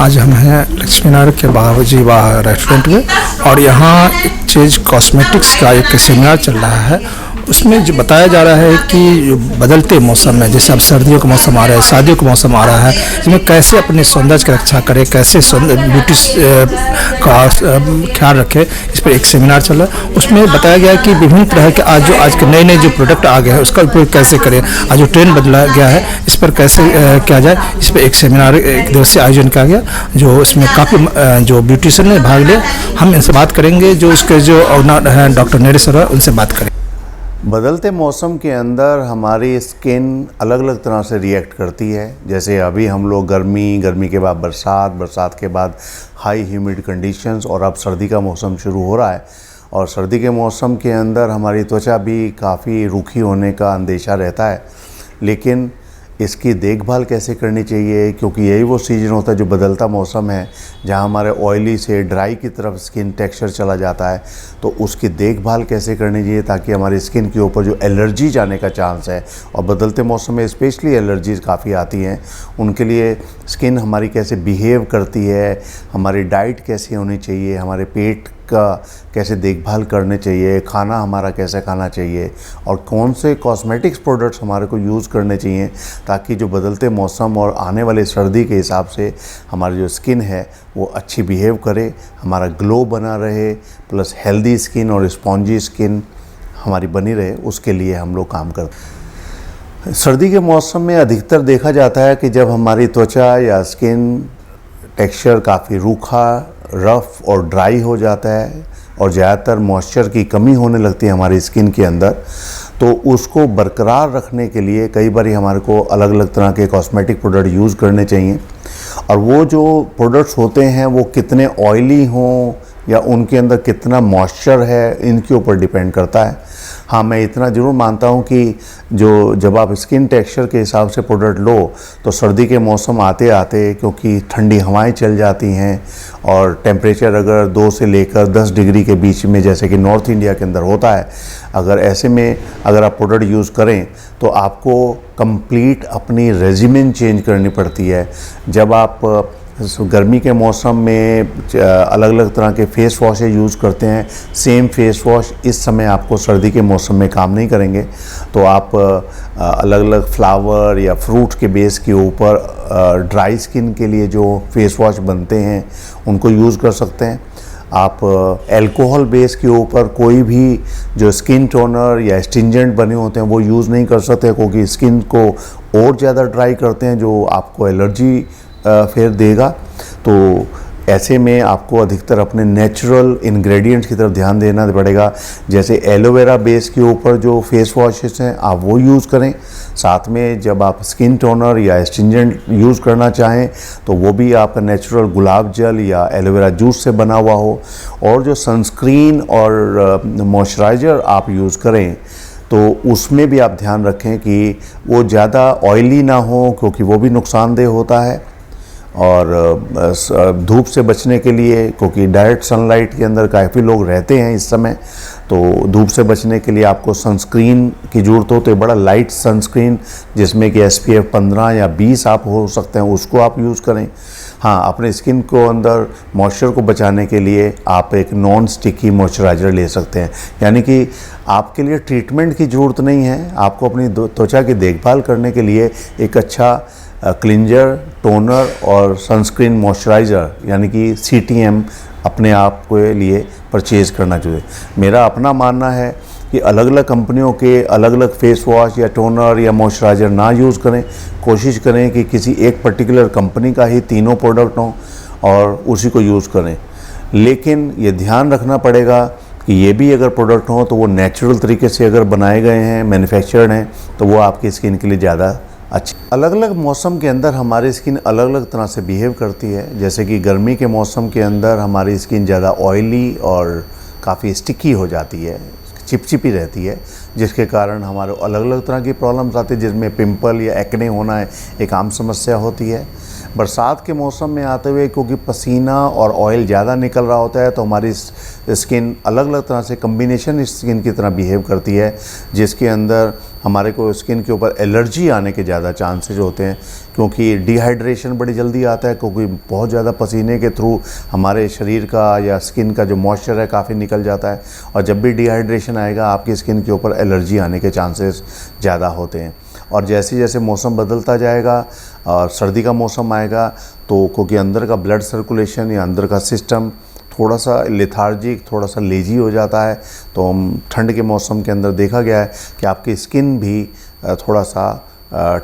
आज हम हैं लक्ष्मीनगर के बाबूजी रेस्टोरेंट में और यहाँ एक चीज़ कॉस्मेटिक्स का एक सेमिनार चल रहा है। उसमें जो बताया जा रहा है कि जो बदलते मौसम में, जैसे अब सर्दियों का मौसम आ रहा है, शादियों का मौसम आ रहा है, इसमें कैसे अपने सौंदर्य की रक्षा करें, कैसे ब्यूटी का ख्याल रखें, इस पर एक सेमिनार चल रहा है। उसमें बताया गया है कि विभिन्न तरह के आज के नए नए जो प्रोडक्ट आ गए हैं उसका उपयोग कैसे करें, आज जो ट्रेंड बदला गया है इस पर कैसे किया जाए, इस पर एक सेमिनार एक दिवसीय आयोजन किया गया, जो इसमें काफ़ी जो ब्यूटिशियन ने भाग लिया। हम इनसे बात करेंगे, जो इसके जो ऑनर हैं डॉक्टर नरेश सर, उनसे बात करें। बदलते मौसम के अंदर हमारी स्किन अलग अलग तरह से रिएक्ट करती है। जैसे अभी हम लोग गर्मी के बाद बरसात के बाद हाई ह्यूमिड कंडीशंस, और अब सर्दी का मौसम शुरू हो रहा है। और सर्दी के मौसम के अंदर हमारी त्वचा भी काफ़ी रूखी होने का अंदेशा रहता है। लेकिन इसकी देखभाल कैसे करनी चाहिए, क्योंकि यही वो सीज़न होता है जो बदलता मौसम है, जहाँ हमारे ऑयली से ड्राई की तरफ स्किन टेक्सचर चला जाता है। तो उसकी देखभाल कैसे करनी चाहिए ताकि हमारी स्किन के ऊपर जो एलर्जी जाने का चांस है, और बदलते मौसम में स्पेशली एलर्जीज़ काफ़ी आती हैं, उनके लिए स्किन हमारी कैसे बिहेव करती है, हमारी डाइट कैसी होनी चाहिए, हमारे पेट का कैसे देखभाल करने चाहिए, खाना हमारा कैसे खाना चाहिए, और कौन से कॉस्मेटिक्स प्रोडक्ट्स हमारे को यूज़ करने चाहिए ताकि जो बदलते मौसम और आने वाले सर्दी के हिसाब से हमारी जो स्किन है वो अच्छी बिहेव करे, हमारा ग्लो बना रहे, प्लस हेल्दी स्किन और स्पॉन्जी स्किन हमारी बनी रहे, उसके लिए हम लोग काम करते हैं। सर्दी के मौसम में अधिकतर देखा जाता है कि जब हमारी त्वचा या स्किन टेक्सचर काफ़ी रूखा, रफ़ और ड्राई हो जाता है और ज़्यादातर मॉइस्चर की कमी होने लगती है हमारी स्किन के अंदर, तो उसको बरकरार रखने के लिए कई बार हमारे को अलग अलग तरह के कॉस्मेटिक प्रोडक्ट यूज़ करने चाहिए। और वो जो प्रोडक्ट्स होते हैं वो कितने ऑयली हों या उनके अंदर कितना मॉइस्चर है, इनके ऊपर डिपेंड करता है। हाँ, मैं इतना ज़रूर मानता हूँ कि जब आप स्किन टेक्सचर के हिसाब से प्रोडक्ट लो तो सर्दी के मौसम आते आते, क्योंकि ठंडी हवाएं चल जाती हैं और टेम्परेचर अगर 2 से लेकर 10 डिग्री के बीच में, जैसे कि नॉर्थ इंडिया के अंदर होता है, अगर ऐसे में अगर आप प्रोडक्ट यूज़ करें तो आपको कंप्लीट अपनी रेजिमेन चेंज करनी पड़ती है। जब आप गर्मी के मौसम में अलग अलग तरह के फेस वॉशें यूज़ करते हैं, सेम फेस वॉश इस समय आपको सर्दी के मौसम में काम नहीं करेंगे, तो आप अलग अलग फ्लावर या फ्रूट्स के बेस के ऊपर ड्राई स्किन के लिए जो फेस वॉश बनते हैं उनको यूज़ कर सकते हैं। आप अल्कोहल बेस के ऊपर कोई भी जो स्किन टोनर या स्टिंजेंट बने होते हैं वो यूज़ नहीं कर सकते, क्योंकि स्किन को और ज़्यादा ड्राई करते हैं, जो आपको एलर्जी फिर देगा। तो ऐसे में आपको अधिकतर अपने नेचुरल इंग्रेडिएंट्स की तरफ ध्यान देना पड़ेगा। जैसे एलोवेरा बेस के ऊपर जो फेस वॉशेस हैं आप वो यूज़ करें। साथ में जब आप स्किन टोनर या एस्ट्रिंजेंट यूज़ करना चाहें तो वो भी आपका नेचुरल गुलाब जल या एलोवेरा जूस से बना हुआ हो। और जो सनस्क्रीन और मॉइस्चराइज़र आप यूज़ करें तो उसमें भी आप ध्यान रखें कि वो ज़्यादा ऑयली ना हो, क्योंकि वो भी नुकसानदेह होता है। और धूप से बचने के लिए, क्योंकि डायरेक्ट सनलाइट के अंदर काफ़ी लोग रहते हैं इस समय, तो धूप से बचने के लिए आपको सनस्क्रीन की ज़रूरत हो, तो बड़ा लाइट सनस्क्रीन जिसमें कि SPF 15 या 20 आप हो सकते हैं उसको आप यूज़ करें। हाँ, अपने स्किन को अंदर मॉइस्चर को बचाने के लिए आप एक नॉन स्टिकी मॉइस्चराइज़र ले सकते हैं। यानी कि आपके लिए ट्रीटमेंट की ज़रूरत नहीं है, आपको अपनी त्वचा की देखभाल करने के लिए एक अच्छा क्लिंजर, टोनर और सनस्क्रीन मॉइस्चराइज़र यानी कि CTM अपने आप के लिए परचेज़ करना चाहिए। मेरा अपना मानना है कि अलग अलग कंपनियों के अलग अलग फेस वॉश या टोनर या मॉइस्चराइज़र ना यूज़ करें। कोशिश करें कि किसी एक पर्टिकुलर कंपनी का ही तीनों प्रोडक्ट हों और उसी को यूज़ करें। लेकिन ये ध्यान रखना पड़ेगा कि ये भी अगर प्रोडक्ट हों तो वो नेचुरल तरीके से अगर बनाए गए हैं, मैन्युफैक्चर्ड हैं, तो वो आपकी स्किन के लिए ज़्यादा अच्छी। अलग अलग मौसम के अंदर हमारी स्किन अलग अलग तरह से बिहेव करती है। जैसे कि गर्मी के मौसम के अंदर हमारी स्किन ज़्यादा ऑयली और काफ़ी स्टिकी हो जाती है, चिपचिपी रहती है, जिसके कारण हमारे अलग अलग तरह की प्रॉब्लम्स आती है, जिसमें पिंपल या एक्ने होना है एक आम समस्या होती है। बरसात के मौसम में आते हुए क्योंकि पसीना और ऑयल ज़्यादा निकल रहा होता है तो हमारी स्किन अलग अलग तरह से कम्बिनेशन स्किन की तरह बिहेव करती है, जिसके अंदर हमारे को स्किन के ऊपर एलर्जी आने के ज़्यादा चांसेस होते हैं, क्योंकि डिहाइड्रेशन बड़ी जल्दी आता है, क्योंकि बहुत ज़्यादा पसीने के थ्रू हमारे शरीर का या स्किन का जो मॉइस्चर है काफ़ी निकल जाता है, और जब भी डिहाइड्रेशन आएगा आपकी स्किन के ऊपर एलर्जी आने के चांसेस ज़्यादा होते हैं। और जैसे जैसे मौसम बदलता जाएगा और सर्दी का मौसम आएगा तो क्योंकि अंदर का ब्लड सर्कुलेशन या अंदर का सिस्टम थोड़ा सा लेथार्जिक, थोड़ा सा लेजी हो जाता है, तो ठंड के मौसम के अंदर देखा गया है कि आपकी स्किन भी थोड़ा सा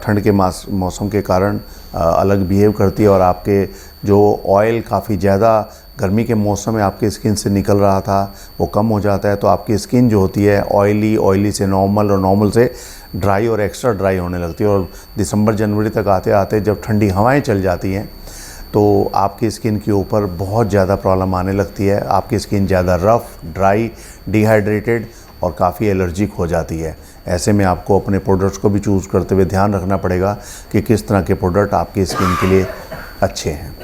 ठंड के मौसम के कारण अलग बिहेव करती है, और आपके जो ऑयल काफ़ी ज़्यादा गर्मी के मौसम में आपकी स्किन से निकल रहा था वो कम हो जाता है, तो आपकी स्किन जो होती है ऑयली से नॉर्मल और नॉर्मल से ड्राई और एक्स्ट्रा ड्राई होने लगती है। और दिसंबर जनवरी तक आते आते जब ठंडी हवाएं चल जाती हैं तो आपकी स्किन के ऊपर बहुत ज़्यादा प्रॉब्लम आने लगती है, आपकी स्किन ज़्यादा रफ़, ड्राई, डिहाइड्रेटेड और काफ़ी एलर्जिक हो जाती है। ऐसे में आपको अपने प्रोडक्ट्स को भी चूज़ करते हुए ध्यान रखना पड़ेगा कि किस तरह के प्रोडक्ट आपकी स्किन के लिए अच्छे हैं।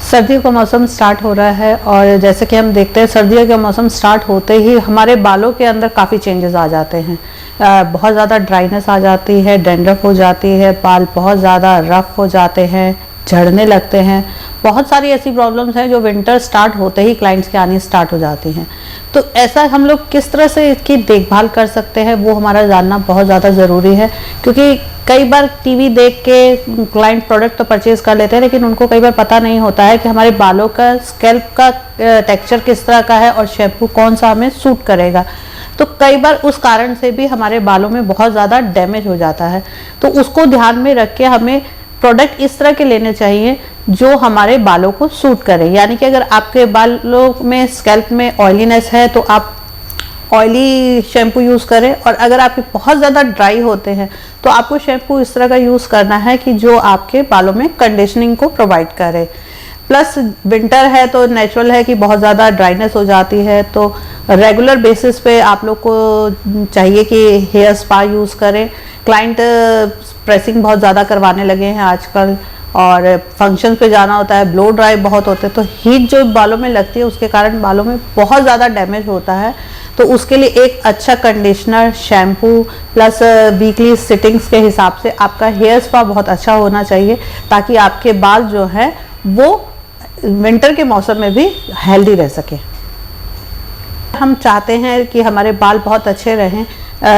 सर्दियों का मौसम स्टार्ट हो रहा है और जैसे कि हम देखते हैं सर्दियों का मौसम स्टार्ट होते ही हमारे बालों के अंदर काफ़ी चेंजेस आ जाते हैं। बहुत ज़्यादा ड्राइनेस आ जाती है, डैंड्रफ हो जाती है, बाल बहुत ज़्यादा रफ हो जाते हैं, झड़ने लगते हैं। बहुत सारी ऐसी प्रॉब्लम्स हैं जो विंटर स्टार्ट होते ही क्लाइंट्स के आनी स्टार्ट हो जाती हैं। तो ऐसा हम लोग किस तरह से इसकी देखभाल कर सकते हैं वो हमारा जानना बहुत ज़्यादा ज़रूरी है, क्योंकि कई बार टीवी देख के क्लाइंट प्रोडक्ट तो परचेज कर लेते हैं लेकिन उनको कई बार पता नहीं होता है कि हमारे बालों का स्कैल्प का टेक्सचर किस तरह का है और शैम्पू कौन सा हमें सूट करेगा। तो कई बार उस कारण से भी हमारे बालों में बहुत ज़्यादा डैमेज हो जाता है। तो उसको ध्यान में रख के हमें प्रोडक्ट इस तरह के लेने चाहिए जो हमारे बालों को सूट करें। यानी कि अगर आपके बालों में स्कैल्प में ऑयलीनेस है तो आप ऑयली शैम्पू यूज़ करें, और अगर आपके बहुत ज़्यादा ड्राई होते हैं तो आपको शैम्पू इस तरह का यूज़ करना है कि जो आपके बालों में कंडीशनिंग को प्रोवाइड करे। प्लस विंटर है तो नेचुरल है कि बहुत ज़्यादा ड्राइनेस हो जाती है, तो रेगुलर बेसिस पे आप लोग को चाहिए कि हेयर स्पा यूज़ करें। क्लाइंट प्रेसिंग बहुत ज़्यादा करवाने लगे हैं आजकल, और फंक्शन पे जाना होता है, ब्लो ड्राई बहुत होते हैं, तो हीट जो बालों में लगती है उसके कारण बालों में बहुत ज़्यादा डैमेज होता है। तो उसके लिए एक अच्छा conditioner, shampoo plus weekly sittings के हिसाब से आपका हेयर स्पा बहुत अच्छा होना चाहिए, ताकि आपके बाल जो हैं वो विंटर के मौसम में भी हेल्दी रह सके। हम चाहते हैं कि हमारे बाल बहुत अच्छे रहें,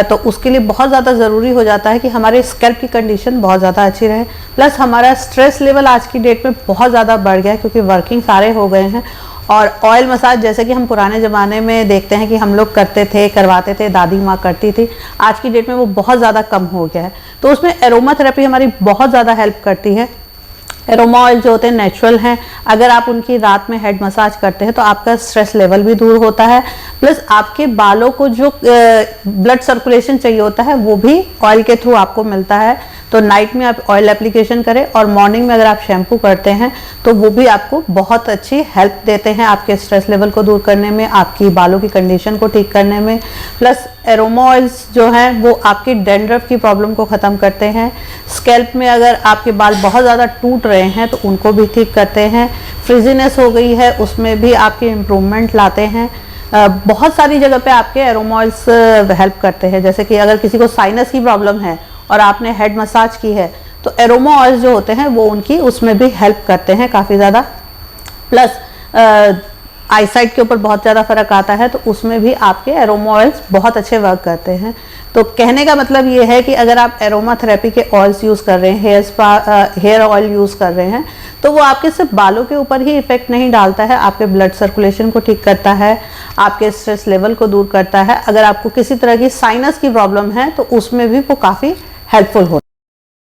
तो उसके लिए बहुत ज़्यादा ज़रूरी हो जाता है कि हमारे स्कैल्प की कंडीशन बहुत ज़्यादा अच्छी रहे। प्लस हमारा स्ट्रेस लेवल आज की डेट में बहुत ज़्यादा बढ़ गया है, क्योंकि वर्किंग सारे हो गए हैं, और ऑयल मसाज जैसे कि हम पुराने ज़माने में देखते हैं कि हम लोग करते थे, करवाते थे, दादी माँ करती थी, आज की डेट में वो बहुत ज़्यादा कम हो गया है। तो उसमें एरोमा थेरेपी हमारी बहुत ज़्यादा हेल्प करती है। एरोमा ऑयल जो होते हैं नेचुरल हैं, अगर आप उनकी रात में हेड मसाज करते हैं तो आपका स्ट्रेस लेवल भी दूर होता है, प्लस आपके बालों को जो ब्लड सर्कुलेशन चाहिए होता है वो भी ऑयल के थ्रू आपको मिलता है। तो नाइट में आप ऑयल एप्लीकेशन करें और मॉर्निंग में अगर आप शैम्पू करते हैं तो वो भी आपको बहुत अच्छी हेल्प देते हैं आपके स्ट्रेस लेवल को दूर करने में, आपकी बालों की कंडीशन को ठीक करने में। प्लस एरोमा ऑयल्स जो हैं वो आपकी डैंड्रफ की प्रॉब्लम को ख़त्म करते हैं। स्कैल्प में अगर आपके बाल बहुत ज़्यादा टूट रहे हैं तो उनको भी ठीक करते हैं। फ्रिजीनेस हो गई है उसमें भी आपकी इम्प्रूवमेंट लाते हैं। बहुत सारी जगह पे आपके एरोमा ऑयल्स हेल्प करते हैं। जैसे कि अगर किसी को साइनस की प्रॉब्लम है और आपने हेड मसाज की है तो एरोमा ऑयल्स जो होते हैं वो उनकी उसमें भी हेल्प करते हैं काफ़ी ज़्यादा। प्लस आईसाइट के ऊपर बहुत ज़्यादा फर्क आता है तो उसमें भी आपके एरोमा ऑयल्स बहुत अच्छे वर्क करते हैं। तो कहने का मतलब ये है कि अगर आप एरोमा थेरेपी के ऑयल्स यूज़ कर रहे हैं, हेयर ऑयल यूज़ कर रहे हैं, तो वो आपके सिर्फ बालों के ऊपर ही इफेक्ट नहीं डालता है, आपके ब्लड सर्कुलेशन को ठीक करता है, आपके स्ट्रेस लेवल को दूर करता है। अगर आपको किसी तरह की साइनस की प्रॉब्लम है तो उसमें भी वो काफ़ी हेल्पफुल होता है।